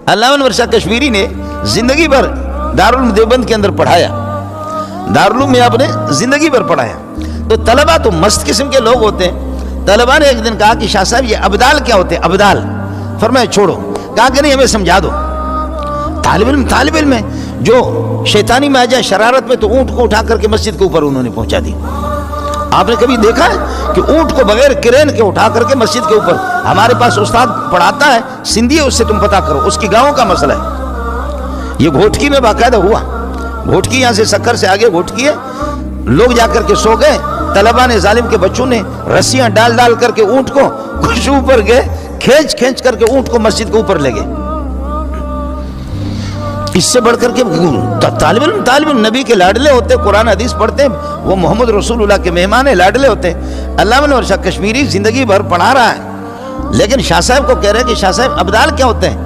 علامہ انور شاہ کشمیری نے زندگی بھر دارالعلوم دیوبند کے اندر پڑھایا، دارالعلوم میں آپ نے زندگی بھر پڑھایا. تو طلبہ تو مست قسم کے لوگ ہوتے ہیں. طلبہ نے ایک دن کہا کہ شاہ صاحب یہ ابدال کیا ہوتے ہیں؟ ابدال. فرمایا چھوڑو. کہا کہ نہیں ہمیں سمجھا دو. طالب علم ہے جو شیطانی میں آ جائے شرارت میں تو اونٹ کو اٹھا کر کے مسجد کے اوپر انہوں نے پہنچا دی. آپ نے کبھی دیکھا ہے کہ اونٹ کو بغیر کرین کے اٹھا کر کے مسجد کے اوپر؟ ہمارے پاس استاد پڑھاتا ہے سندھی ہے، اس سے تم پتہ کرو، اس کی گاؤں کا مسئلہ ہے. یہ گھوٹکی میں باقاعدہ ہوا. گھوٹکی یہاں سے سکر سے آگے گھوٹکی ہے. لوگ جا کر کے سو گئے. طلبہ نے ظالم کے بچوں نے رسیاں ڈال کر کے اونٹ کو کچھ اوپر گئے، کھینچ کر کے اونٹ کو مسجد کے اوپر لے گئے. اس سے بڑھ کر کے طالب علم نبی کے لاڈلے ہوتے، قرآن حدیث پڑھتے، وہ محمد رسول اللہ کے مہمان ہیں، لاڈلے ہوتے. علامہ انور شاہ کشمیری زندگی بھر پڑھا رہا ہے، لیکن شاہ صاحب کو کہہ رہے ہیں کہ شاہ صاحب ابدال کیا ہوتے ہیں؟